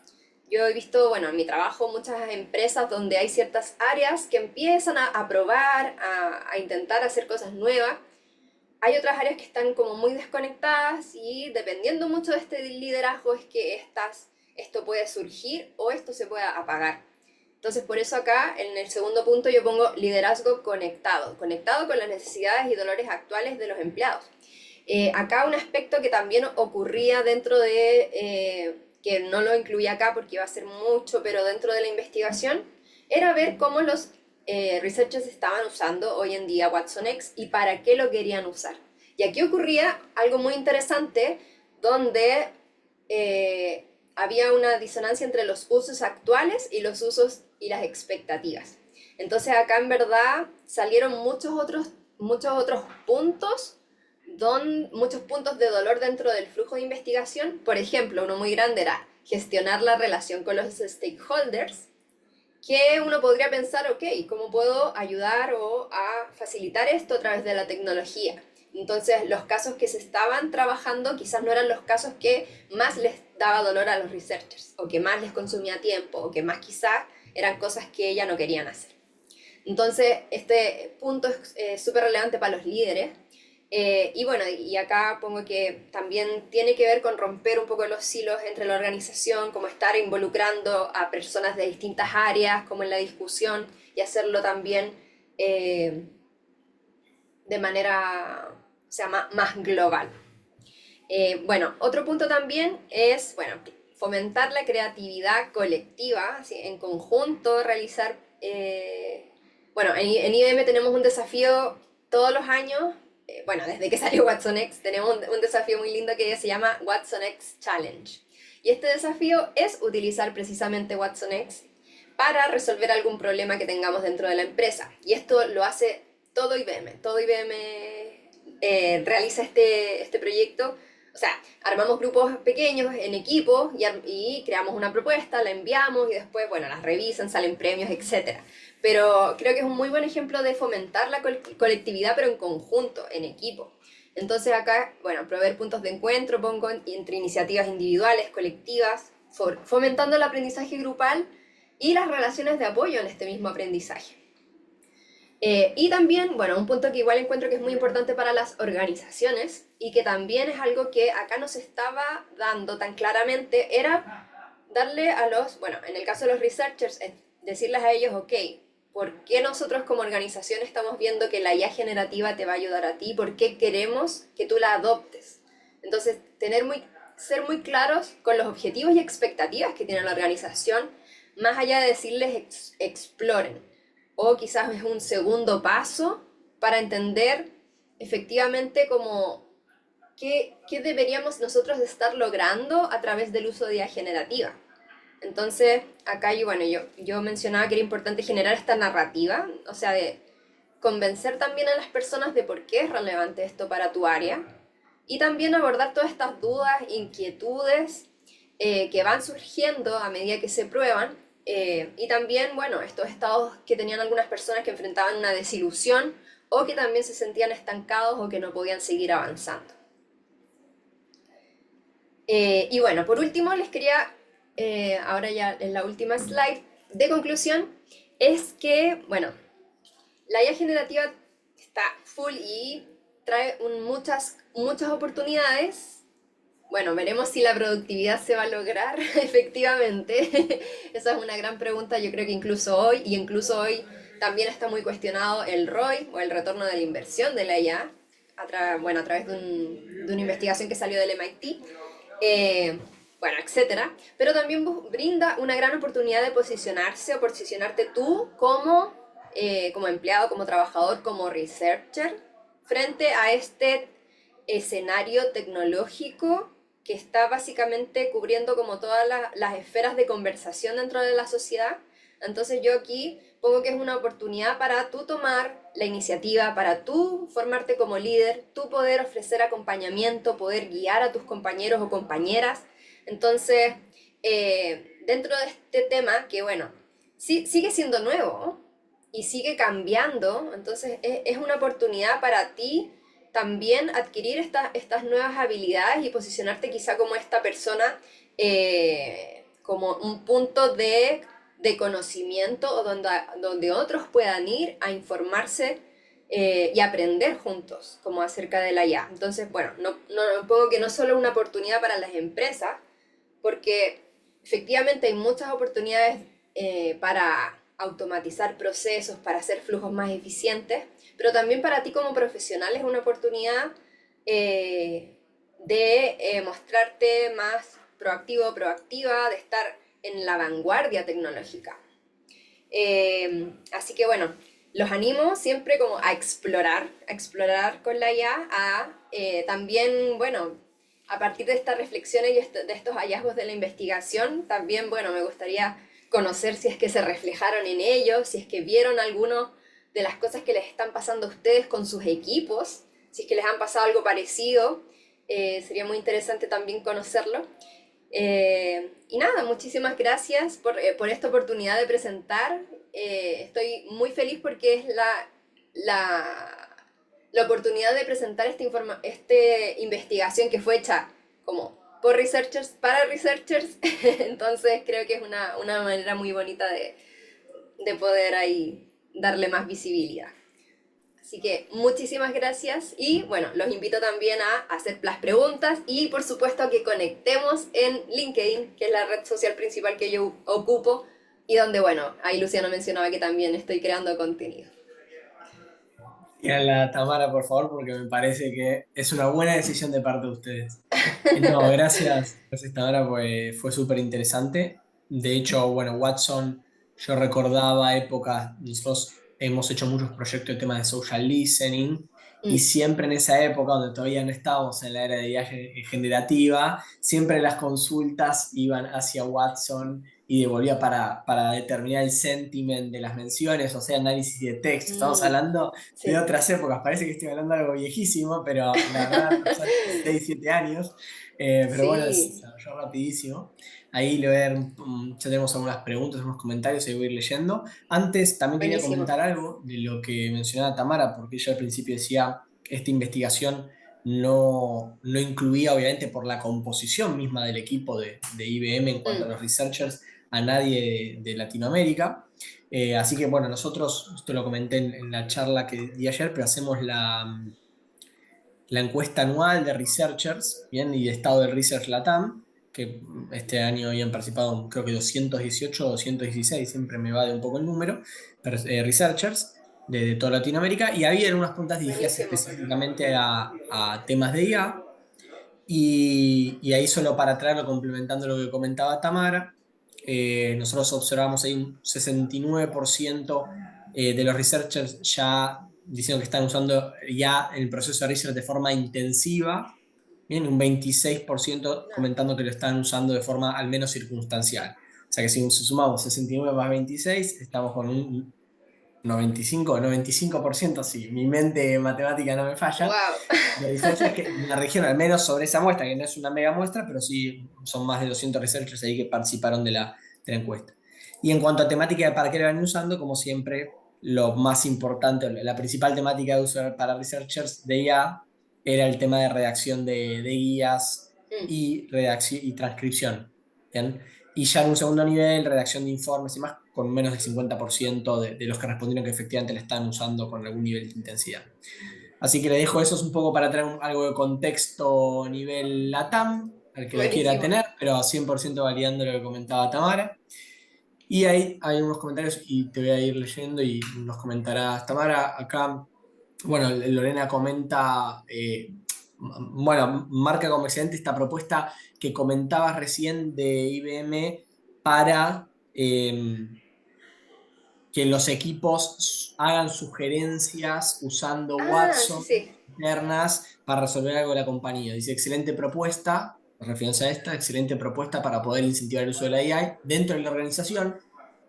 Speaker 2: Yo he visto, bueno, en mi trabajo muchas empresas donde hay ciertas áreas que empiezan a probar, a intentar hacer cosas nuevas. Hay otras áreas que están como muy desconectadas y dependiendo mucho de este liderazgo es que esto puede surgir o esto se puede apagar. Entonces por eso acá en el segundo punto yo pongo liderazgo conectado, conectado con las necesidades y dolores actuales de los empleados. Acá un aspecto que también ocurría dentro que no lo incluía acá porque iba a ser mucho, pero dentro de la investigación, era ver cómo los researchers estaban usando hoy en día Watson X y para qué lo querían usar. Y aquí ocurría algo muy interesante donde había una disonancia entre los usos actuales y los usos y las expectativas. Entonces acá en verdad salieron muchos otros puntos muchos puntos de dolor dentro del flujo de investigación. Por ejemplo, uno muy grande era gestionar la relación con los stakeholders, que uno podría pensar, ok, ¿cómo puedo ayudar o a facilitar esto a través de la tecnología? Entonces, los casos que se estaban trabajando quizás no eran los casos que más les daba dolor a los researchers, o que más les consumía tiempo, o que más quizás eran cosas que ya no querían hacer. Entonces, este punto es súper relevante para los líderes, Y bueno, y acá pongo que también tiene que ver con romper un poco los silos entre la organización, como estar involucrando a personas de distintas áreas, como en la discusión, y hacerlo también eh, de manera, o sea, más global. Bueno, otro punto también es, bueno, fomentar la creatividad colectiva, así, en conjunto, realizar, bueno, en IBM tenemos un desafío todos los años, bueno, desde que salió Watson X, tenemos un desafío muy lindo que se llama Watson X Challenge. Y este desafío es utilizar precisamente Watson X para resolver algún problema que tengamos dentro de la empresa. Y esto lo hace todo IBM realiza este proyecto. O sea, armamos grupos pequeños en equipos y creamos una propuesta, la enviamos y después, bueno, las revisan, salen premios, etcétera. Pero creo que es un muy buen ejemplo de fomentar la colectividad, pero en conjunto, en equipo. Entonces acá, bueno, proveer puntos de encuentro, pongo entre iniciativas individuales, colectivas, fomentando el aprendizaje grupal y las relaciones de apoyo en este mismo aprendizaje. Y también, bueno, un punto que igual encuentro que es muy importante para las organizaciones y que también es algo que acá no se estaba dando tan claramente, era darle a los, bueno, en el caso de los researchers, decirles a ellos, ok, ¿por qué nosotros como organización estamos viendo que la IA generativa te va a ayudar a ti? ¿Por qué queremos que tú la adoptes? Entonces, ser muy claros con los objetivos y expectativas que tiene la organización, más allá de decirles exploren o quizás es un segundo paso para entender efectivamente como qué deberíamos nosotros estar logrando a través del uso de IA generativa. Entonces, acá yo mencionaba que era importante generar esta narrativa, o sea, de convencer también a las personas de por qué es relevante esto para tu área y también abordar todas estas dudas, inquietudes que van surgiendo a medida que se prueban y también, bueno, estos estados que tenían algunas personas que enfrentaban una desilusión o que también se sentían estancados o que no podían seguir avanzando. Y bueno, por último les quería, ahora ya en la última slide de conclusión, es que, bueno, la IA generativa está full y trae muchas oportunidades. Bueno, veremos si la productividad se va a lograr efectivamente. Esa es una gran pregunta, yo creo que incluso hoy también está muy cuestionado el ROI o el retorno de la inversión de la IA, bueno, a través de una investigación que salió del MIT, bueno, etcétera. Pero también brinda una gran oportunidad de posicionarse o posicionarte tú como empleado, como trabajador, como researcher, frente a este escenario tecnológico que está básicamente cubriendo como todas las esferas de conversación dentro de la sociedad. Entonces yo aquí pongo que es una oportunidad para tú tomar la iniciativa, para tú formarte como líder, tú poder ofrecer acompañamiento, poder guiar a tus compañeros o compañeras. Entonces, dentro de este tema, que bueno, sí, sigue siendo nuevo y sigue cambiando, entonces es una oportunidad para ti también adquirir estas nuevas habilidades y posicionarte quizá como esta persona, como un punto de conocimiento o donde otros puedan ir a informarse y aprender juntos, como acerca de la IA. Entonces, bueno, no pongo que no solo una oportunidad para las empresas, porque efectivamente hay muchas oportunidades para automatizar procesos, para hacer flujos más eficientes, pero también para ti como profesional es una oportunidad de mostrarte más proactivo o proactiva, de estar en la vanguardia tecnológica. Así que bueno, los animo siempre como a explorar con la IA, también, bueno, a partir de estas reflexiones y de estos hallazgos de la investigación, también, bueno, me gustaría conocer si es que se reflejaron en ellos, si es que vieron alguno de las cosas que les están pasando a ustedes con sus equipos, si es que les han pasado algo parecido, sería muy interesante también conocerlo. Y nada, muchísimas gracias por esta oportunidad de presentar. Estoy muy feliz porque es la oportunidad de presentar esta investigación que fue hecha como por researchers, para researchers. Entonces creo que es una manera muy bonita de poder ahí darle más visibilidad. Así que muchísimas gracias y bueno, los invito también a hacer las preguntas y por supuesto a que conectemos en LinkedIn, que es la red social principal que yo ocupo y donde, bueno, ahí Luciano mencionaba que también estoy creando contenido.
Speaker 1: Y a la Tamara, por favor, porque me parece que es una buena decisión de parte de ustedes. No, gracias Tamara, pues fue súper interesante. De hecho, bueno, Watson, yo recordaba épocas, nosotros hemos hecho muchos proyectos de temas de social listening y
Speaker 2: Mm,
Speaker 1: siempre en esa época, donde todavía no estábamos en la era de IA generativa, siempre las consultas iban hacia Watson y devolvía para determinar el sentiment de las menciones, o sea, análisis de texto. Estamos
Speaker 2: mm,
Speaker 1: hablando de
Speaker 2: sí,
Speaker 1: otras épocas, parece que estoy hablando de algo viejísimo, pero la verdad pasó hace 6 7 años. Pero bueno, se
Speaker 2: sí,
Speaker 1: desarrolló rapidísimo. Ahí le voy a dar ya tenemos algunas preguntas, unos comentarios, y voy a ir leyendo. Antes también quería
Speaker 2: buenísimo.
Speaker 1: comentar algo de lo que mencionaba Tamara, porque ella al principio decía, esta investigación no incluía, obviamente, por la composición misma del equipo de IBM en cuanto a
Speaker 2: Mm,
Speaker 1: los researchers, a nadie de Latinoamérica. Así que bueno, nosotros, esto lo comenté en la charla que di ayer, pero hacemos la encuesta anual de researchers, ¿bien? Y de estado del research Latam, que este año habían participado creo que 218 o 216, siempre me va de un poco el número, pero, researchers de toda Latinoamérica, y había algunas preguntas dirigidas
Speaker 2: buenísimo.
Speaker 1: específicamente a temas de IA, y ahí solo para traerlo, complementando lo que comentaba Tamara, nosotros observamos ahí un 69% de los researchers ya diciendo que están usando ya el proceso de research de forma intensiva, bien, un 26%
Speaker 2: No,
Speaker 1: comentando que lo están usando de forma al menos circunstancial. O sea que si sumamos 69 más 26, estamos con un 95%, sí, mi mente matemática no me falla,
Speaker 2: wow.
Speaker 1: de researchers que en la región, al menos sobre esa muestra, que no es una mega muestra, pero sí son más de 200 researchers ahí que participaron de la encuesta. Y en cuanto a temática de para qué lo van usando, como siempre, lo más importante, la principal temática de uso para researchers de IA era el tema de redacción de guías
Speaker 2: Mm,
Speaker 1: y transcripción. ¿Bien? Y ya en un segundo nivel, redacción de informes y más, con menos del 50% de los que respondieron que efectivamente le están usando con algún nivel de intensidad. Así que le dejo eso es un poco para traer algo de contexto nivel LATAM, al que lo quiera
Speaker 2: buenísimo.
Speaker 1: tener, pero 100% validando lo que comentaba Tamara. Y ahí hay unos comentarios y te voy a ir leyendo y nos comentarás Tamara. Acá, bueno, Lorena comenta, bueno, marca como excelente esta propuesta que comentabas recién de IBM para que los equipos hagan sugerencias usando
Speaker 2: Ah, sí,
Speaker 1: Watson
Speaker 2: sí.
Speaker 1: internas para resolver algo de la compañía. Dice, excelente propuesta, referencia a esta, excelente propuesta para poder incentivar el uso de la AI dentro de la organización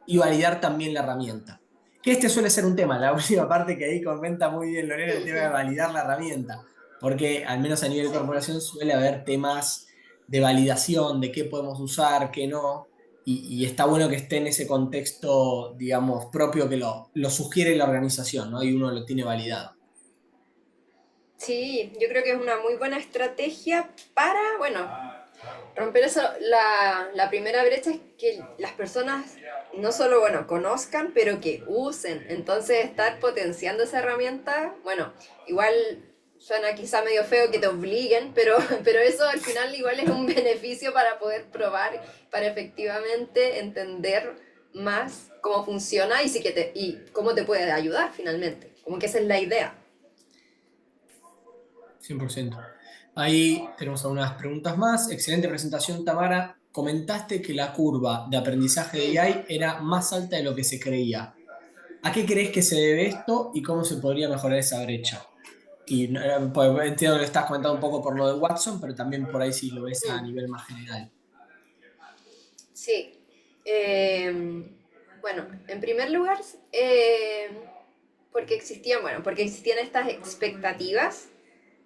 Speaker 1: y validar también la herramienta. Que este suele ser un tema, la última parte que ahí comenta muy bien Lorena, el tema de
Speaker 2: Ujú,
Speaker 1: validar la herramienta, porque al menos a nivel de
Speaker 2: sí.
Speaker 1: corporación suele haber temas de validación, de qué podemos usar, qué no, y está bueno que esté en ese contexto, digamos, propio que lo sugiere la organización, ¿no? Y uno lo tiene validado.
Speaker 2: Sí, yo creo que es una muy buena estrategia para, bueno, romper eso. La primera brecha es que las personas no solo, bueno, conozcan, pero que usen. Entonces, estar potenciando esa herramienta, bueno, igual suena quizá medio feo que te obliguen, pero eso al final igual es un beneficio para poder probar, para efectivamente entender más cómo funciona y, sí que y cómo te puede ayudar finalmente. Como que esa es la idea.
Speaker 1: 100%. Ahí tenemos algunas preguntas más. Excelente presentación, Tamara. Comentaste que la curva de aprendizaje de
Speaker 2: Mm.
Speaker 1: AI era más alta de lo que se creía. ¿A qué crees que se debe esto y cómo se podría mejorar esa brecha? Y pues, entiendo que lo estás comentando un poco por lo de Watson, pero también por ahí si lo ves a
Speaker 2: Mm.
Speaker 1: nivel más general.
Speaker 2: Sí. Eh, bueno, en primer lugar, porque existían estas expectativas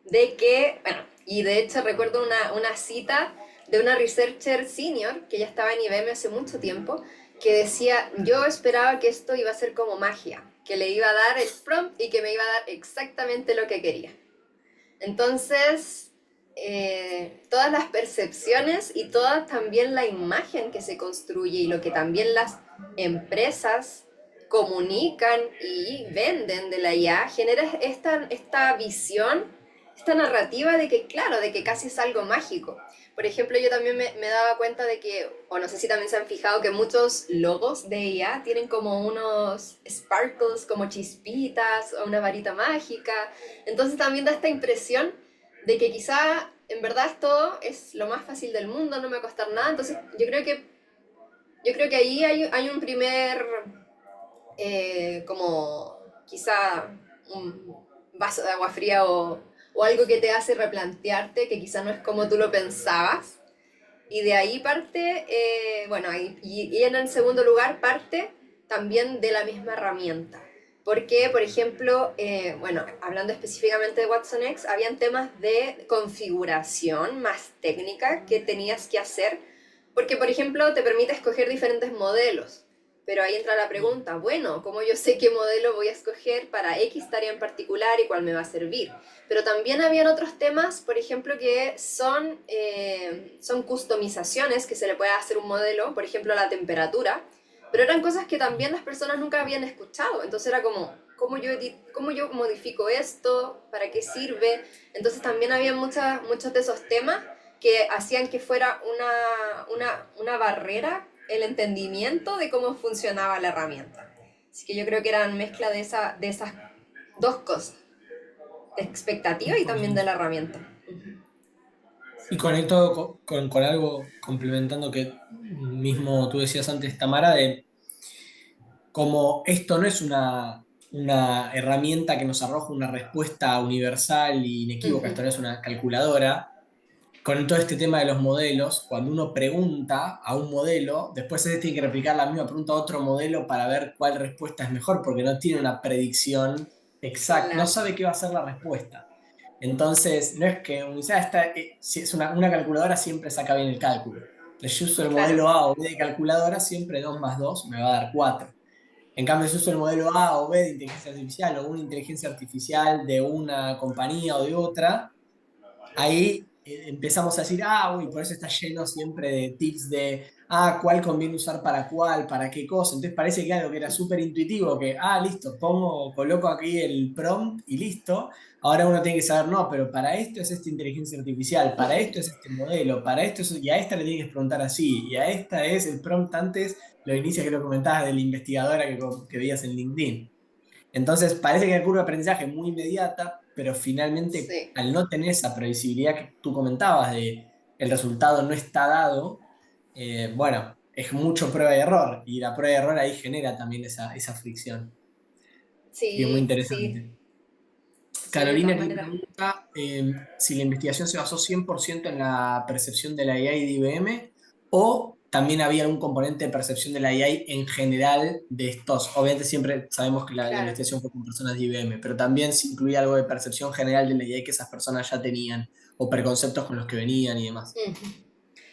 Speaker 2: de que, bueno, y de hecho recuerdo una cita de una researcher senior que ya estaba en IBM hace mucho tiempo, que decía, yo esperaba que esto iba a ser como magia, que le iba a dar el prompt y que me iba a dar exactamente lo que quería. Entonces, todas las percepciones y toda también la imagen que se construye y lo que también las empresas comunican y venden de la IA genera esta visión, esta narrativa de que, claro, de que casi es algo mágico. Por ejemplo, yo también me daba cuenta de que, o no sé si también se han fijado, que muchos logos de IA tienen como unos sparkles, como chispitas, o una varita mágica. Entonces también da esta impresión de que quizá en verdad esto es lo más fácil del mundo, no me va a costar nada. Entonces yo creo que ahí hay un primer como quizá un vaso de agua fría o algo que te hace replantearte que quizá no es como tú lo pensabas. Y de ahí parte, bueno, y en el segundo lugar parte también de la misma herramienta. Porque, por ejemplo, bueno, hablando específicamente de Watson X, habían temas de configuración más técnica que tenías que hacer, porque, por ejemplo, te permite escoger diferentes modelos. Pero ahí entra la pregunta, bueno, ¿cómo yo sé qué modelo voy a escoger para X tarea en particular y cuál me va a servir? Pero también habían otros temas, por ejemplo, que son customizaciones que se le puede hacer un modelo, por ejemplo, la temperatura, pero eran cosas que también las personas nunca habían escuchado. Entonces era como, ¿cómo yo modifico esto? ¿Para qué sirve? Entonces también había muchos de esos temas que hacían que fuera una barrera el entendimiento de cómo funcionaba la herramienta. Así que yo creo que eran mezcla de esas dos cosas, de expectativa y también de
Speaker 1: 100%.
Speaker 2: la herramienta.
Speaker 1: Y conecto con algo complementando que mismo tú decías antes, Tamara, de como esto no es una herramienta que nos arroja una respuesta universal e inequívoca,
Speaker 2: Ujú.
Speaker 1: esto no es una calculadora. Con todo este tema de los modelos, cuando uno pregunta a un modelo, después ese tiene que replicar la misma pregunta a otro modelo para ver cuál respuesta es mejor, porque no tiene una predicción exacta, no
Speaker 2: Claro,
Speaker 1: sabe qué va a ser la respuesta. Entonces, no es que uno dice, si es una calculadora, siempre saca bien el cálculo. Entonces, yo uso el
Speaker 2: claro.
Speaker 1: modelo A o B de calculadora, siempre 2 más 2 me va a dar 4. En cambio, si uso el modelo A o B de inteligencia artificial o una inteligencia artificial de una compañía o de otra, ahí empezamos a decir, uy, por eso está lleno siempre de tips de, cuál conviene usar para cuál, para qué cosa. Entonces parece que algo que era súper intuitivo, que, listo, coloco aquí el prompt y listo. Ahora uno tiene que saber, no, pero para esto es esta inteligencia artificial, para esto es este modelo, para esto es, y a esta le tienes que preguntar así, y a esta es el prompt antes, lo inicia que lo comentabas de la investigadora que veías en LinkedIn. Entonces, parece que la curva de aprendizaje es muy inmediata, pero finalmente,
Speaker 2: Sí,
Speaker 1: al no tener esa previsibilidad que tú comentabas de el resultado no está dado, bueno, es mucho prueba y error, y la prueba y error ahí genera también esa fricción. Así que es muy
Speaker 2: sí,
Speaker 1: interesante.
Speaker 2: sí, sí, de
Speaker 1: Carolina
Speaker 2: todas
Speaker 1: aquí
Speaker 2: maneras.
Speaker 1: pregunta si la investigación se basó 100% en la percepción de la AI de IBM o también había algún componente de percepción de la AI en general de estos. Obviamente siempre sabemos que la
Speaker 2: Claro.
Speaker 1: investigación fue con personas de IBM, pero también se incluía algo de percepción general de la AI que esas personas ya tenían o preconceptos con los que venían y demás.
Speaker 2: Ujú.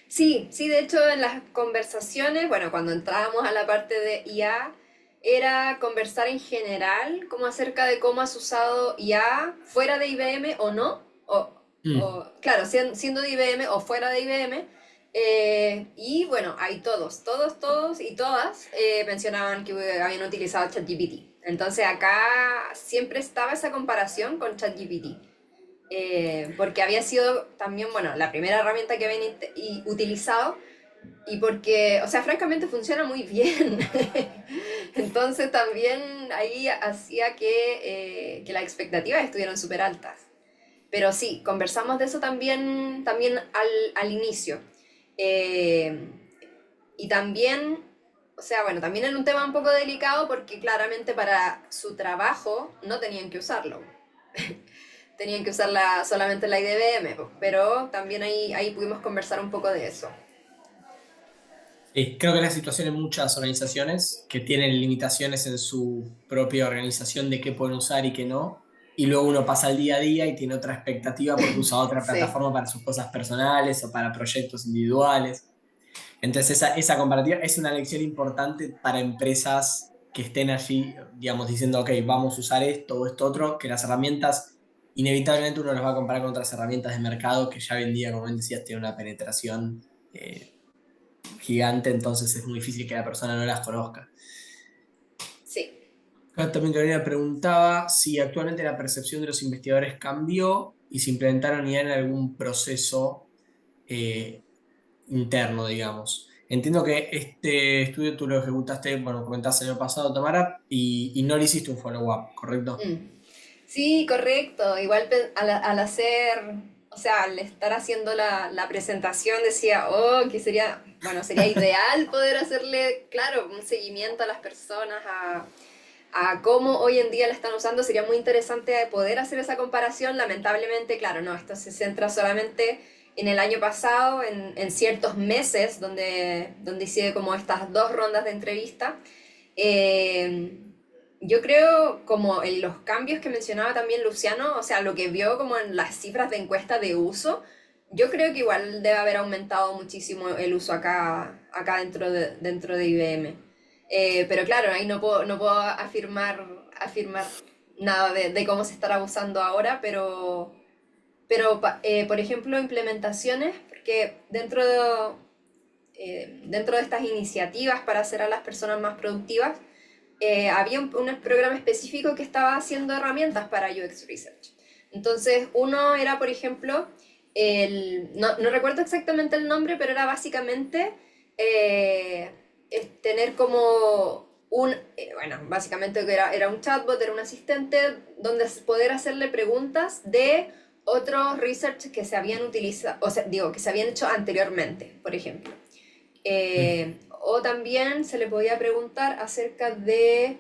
Speaker 2: Sí, sí, de hecho en las conversaciones, bueno, cuando entrábamos a la parte de IA, era conversar en general, como acerca de cómo has usado IA fuera de IBM o no,
Speaker 1: Mm,
Speaker 2: claro, siendo de IBM o fuera de IBM. Y bueno, ahí todos y todas mencionaban que habían utilizado ChatGPT. Entonces acá siempre estaba esa comparación con ChatGPT, porque había sido también, bueno, la primera herramienta que habían utilizado y porque, o sea, francamente funciona muy bien. Entonces también ahí hacía que las expectativas estuvieran súper altas. Pero sí, conversamos de eso también al inicio. Eh, y también, o sea, bueno, también era un tema un poco delicado porque claramente para su trabajo no tenían que usarlo. Tenían que usarla solamente la IDBM, pero también ahí pudimos conversar un poco de eso.
Speaker 1: sí, creo que es la situación en muchas organizaciones que tienen limitaciones en su propia organización de qué pueden usar y qué no. Y luego uno pasa al día a día y tiene otra expectativa porque usa otra
Speaker 2: Sí,
Speaker 1: plataforma para sus cosas personales o para proyectos individuales. Entonces esa comparativa es una lección importante para empresas que estén allí, digamos, diciendo, ok, vamos a usar esto o esto otro, que las herramientas, inevitablemente uno las va a comparar con otras herramientas de mercado que ya hoy en día, como bien decías, tienen una penetración gigante, entonces es muy difícil que la persona no las conozca.
Speaker 2: sí,
Speaker 1: También Carolina preguntaba si actualmente la percepción de los investigadores cambió y si implementaron ya en algún proceso eh, interno, digamos. Entiendo que este estudio tú lo ejecutaste, bueno, comentaste el año pasado, Tamara, y no le hiciste un follow-up, ¿correcto?
Speaker 2: Mm. Sí, correcto. Igual al hacer, o sea, al estar haciendo la presentación decía, oh, que sería, bueno, sería ideal poder hacerle, claro, un seguimiento a las personas, a cómo hoy en día la están usando. Sería muy interesante poder hacer esa comparación. Lamentablemente, claro, no, esto se centra solamente en el año pasado, en ciertos meses donde hice como estas dos rondas de entrevista. Eh, yo creo, como en los cambios que mencionaba también Luciano, o sea, lo que vio como en las cifras de encuesta de uso, yo creo que igual debe haber aumentado muchísimo el uso acá dentro de IBM. Pero claro, ahí no puedo afirmar nada de cómo se estará usando ahora, pero por ejemplo, implementaciones, porque dentro de estas iniciativas para hacer a las personas más productivas, había un programa específico que estaba haciendo herramientas para UX Research. Entonces, uno era, por ejemplo, no recuerdo exactamente el nombre, pero era básicamente tener como bueno, básicamente era un chatbot, era un asistente donde poder hacerle preguntas de otros research que se habían utilizado, o sea, digo, que se habían hecho anteriormente, por ejemplo.
Speaker 1: Mm.
Speaker 2: O también se le podía preguntar acerca de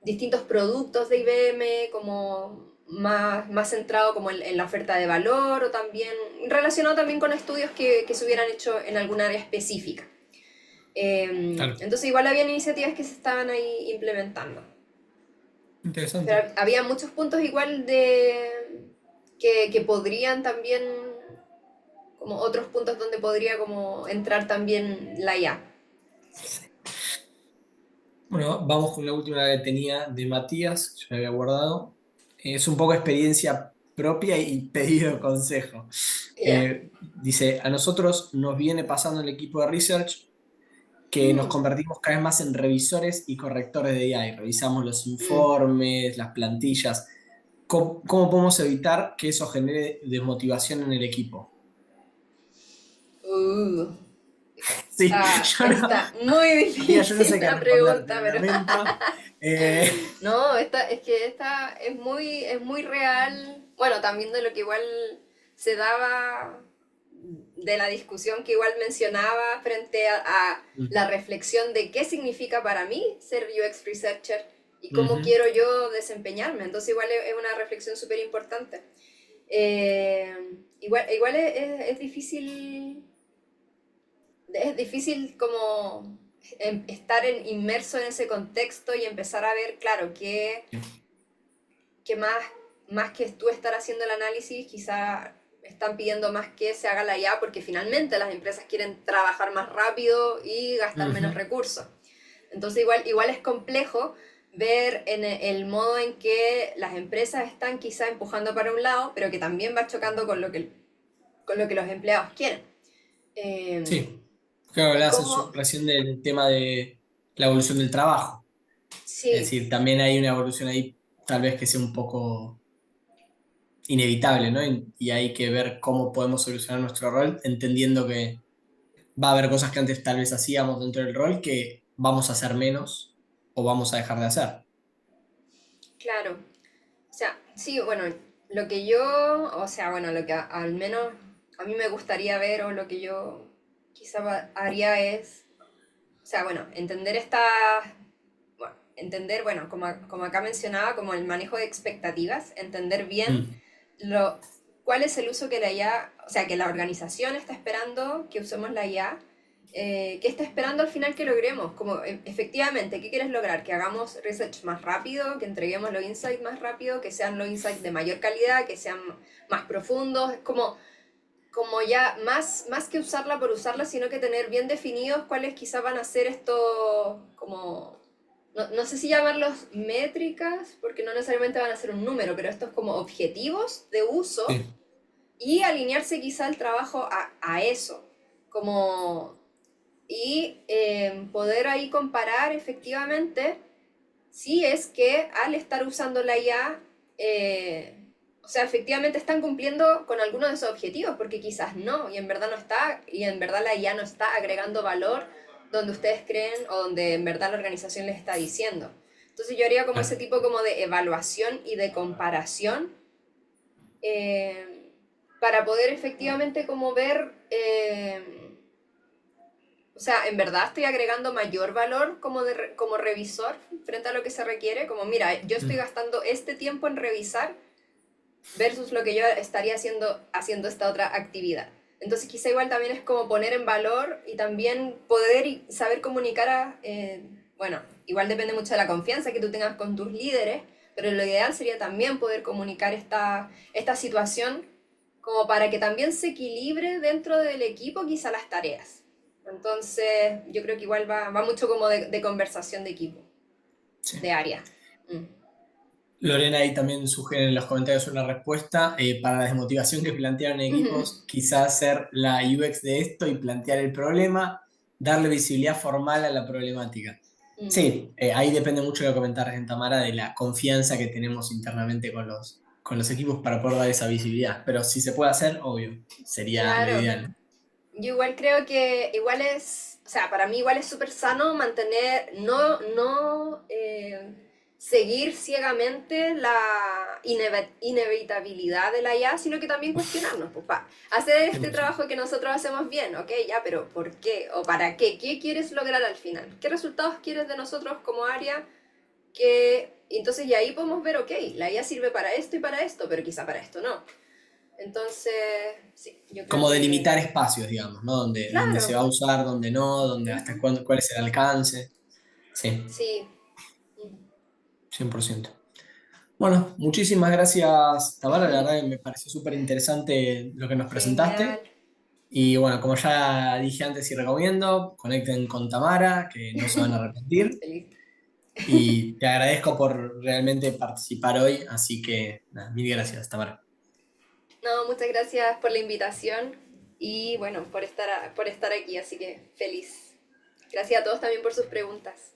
Speaker 2: distintos productos de IBM, como más centrado como en la oferta de valor, o también relacionado también con estudios que se hubieran hecho en alguna área específica.
Speaker 1: Claro,
Speaker 2: Entonces igual habían iniciativas que se estaban ahí implementando.
Speaker 1: interesante.
Speaker 2: Pero había muchos puntos igual que podrían también, como otros puntos donde podría como entrar también la IA.
Speaker 1: Bueno, vamos con la última que tenía de Matías, que yo la había guardado. Es un poco experiencia propia y pedido de consejo.
Speaker 2: Ya.
Speaker 1: Dice, a nosotros nos viene pasando en el equipo de research que nos
Speaker 2: Mm,
Speaker 1: convertimos cada vez más en revisores y correctores de AI. Revisamos los
Speaker 2: mm.
Speaker 1: informes, las plantillas. ¿Cómo podemos evitar que eso genere desmotivación en el equipo?
Speaker 2: Uh,
Speaker 1: Sí, yo no,
Speaker 2: está muy
Speaker 1: Matías, yo no sé
Speaker 2: difícil
Speaker 1: qué
Speaker 2: la
Speaker 1: responderte,
Speaker 2: pregunta,
Speaker 1: lo
Speaker 2: pero
Speaker 1: lamento. Eh,
Speaker 2: no, es que esta es muy real. Bueno, también de lo que igual se daba de la discusión que igual mencionaba frente a la reflexión de qué significa para mí ser UX researcher y cómo
Speaker 1: Ujú.
Speaker 2: quiero yo desempeñarme. Entonces igual es una reflexión súper importante. Eh, igual es difícil como estar inmerso en ese contexto y empezar a ver, claro, que más que tú estar haciendo el análisis, quizá están pidiendo más que se haga la IA porque finalmente las empresas quieren trabajar más rápido y gastar menos
Speaker 1: Ujú.
Speaker 2: recursos. Entonces igual es complejo ver en el modo en que las empresas están quizá empujando para un lado, pero que también va chocando con lo que los empleados quieren. Eh,
Speaker 1: Sí, claro,
Speaker 2: y
Speaker 1: hablabas
Speaker 2: cómo,
Speaker 1: recién del tema de la evolución del trabajo. Es
Speaker 2: sí,
Speaker 1: decir, también hay una evolución ahí, tal vez que sea un poco inevitable, ¿no? Y hay que ver cómo podemos solucionar nuestro rol, entendiendo que va a haber cosas que antes tal vez hacíamos dentro del rol que vamos a hacer menos o vamos a dejar de hacer.
Speaker 2: claro. O sea, sí, bueno, lo que yo, o sea, bueno, lo que al menos a mí me gustaría ver o lo que yo quizá haría es, o sea, bueno, entender, bueno, como acá mencionaba, como el manejo de expectativas, entender bien
Speaker 1: Mm,
Speaker 2: lo, cuál es el uso que la IA, o sea, que la organización está esperando que usemos la IA, qué está esperando al final que logremos, como efectivamente, ¿qué quieres lograr? Que hagamos research más rápido, que entreguemos los insights más rápido, que sean los insights de mayor calidad, que sean más profundos, es como ya más que usarla por usarla, sino que tener bien definidos cuáles quizás van a ser estos, como, no sé si llamarlos métricas, porque no necesariamente van a ser un número, pero estos como objetivos de uso
Speaker 1: sí,
Speaker 2: y alinearse quizá el trabajo a eso, como, y poder ahí comparar efectivamente. sí es que al estar usando la IA, o sea, efectivamente están cumpliendo con algunos de esos objetivos, porque quizás no, y en verdad no está, y en verdad la IA no está agregando valor donde ustedes creen o donde en verdad la organización les está diciendo. Entonces yo haría como ese
Speaker 1: Claro.
Speaker 2: tipo como de evaluación y de comparación, para poder efectivamente como ver, o sea, en verdad estoy agregando mayor valor como, como revisor frente a lo que se requiere, como mira, yo estoy
Speaker 1: Mm.
Speaker 2: gastando este tiempo en revisar versus lo que yo estaría haciendo esta otra actividad. Entonces quizá igual también es como poner en valor y también poder y saber comunicar bueno, igual depende mucho de la confianza que tú tengas con tus líderes, pero lo ideal sería también poder comunicar esta situación como para que también se equilibre dentro del equipo quizá las tareas. Entonces yo creo que igual va mucho como de conversación de equipo,
Speaker 1: Sí.
Speaker 2: de área. Mm.
Speaker 1: Lorena ahí también sugiere en los comentarios una respuesta para la desmotivación que plantearon equipos, quizás hacer la UX de esto y plantear el problema, darle visibilidad formal a la problemática.
Speaker 2: Mm.
Speaker 1: Sí, ahí depende mucho de lo que comentar en Tamara, de la confianza que tenemos internamente con los equipos para poder dar esa visibilidad. Pero si se puede hacer, obvio, sería lo
Speaker 2: Claro.
Speaker 1: ideal.
Speaker 2: Yo igual creo que igual es, o sea, para mí igual es súper sano mantener, no seguir ciegamente la inevitabilidad de la IA, sino que también cuestionarnos, pues, hacer este
Speaker 1: 100%.
Speaker 2: trabajo que nosotros hacemos bien, ok, ya, pero ¿por qué? ¿O para qué? ¿Qué quieres lograr al final? ¿Qué resultados quieres de nosotros como área? Entonces, y ahí podemos ver, ok, la IA sirve para esto y para esto, pero quizá para esto no. Entonces, sí, yo creo
Speaker 1: Como
Speaker 2: que,
Speaker 1: delimitar espacios, digamos, ¿no? Donde se
Speaker 2: claro.
Speaker 1: va a usar, donde no, donde hasta
Speaker 2: Ujú.
Speaker 1: cuándo, cuál es el alcance. Sí,
Speaker 2: Sí. Ujú.
Speaker 1: 100%. Bueno, muchísimas gracias, Tamara. La verdad que me pareció súper interesante lo que nos
Speaker 2: Genial.
Speaker 1: presentaste. Y bueno, como ya dije antes y recomiendo, conecten con Tamara, que no se van a arrepentir.
Speaker 2: Feliz.
Speaker 1: Y te agradezco por realmente participar hoy. Así que, nada, mil gracias, Tamara.
Speaker 2: No, muchas gracias por la invitación y bueno, por estar aquí, así que feliz. Gracias a todos también por sus preguntas.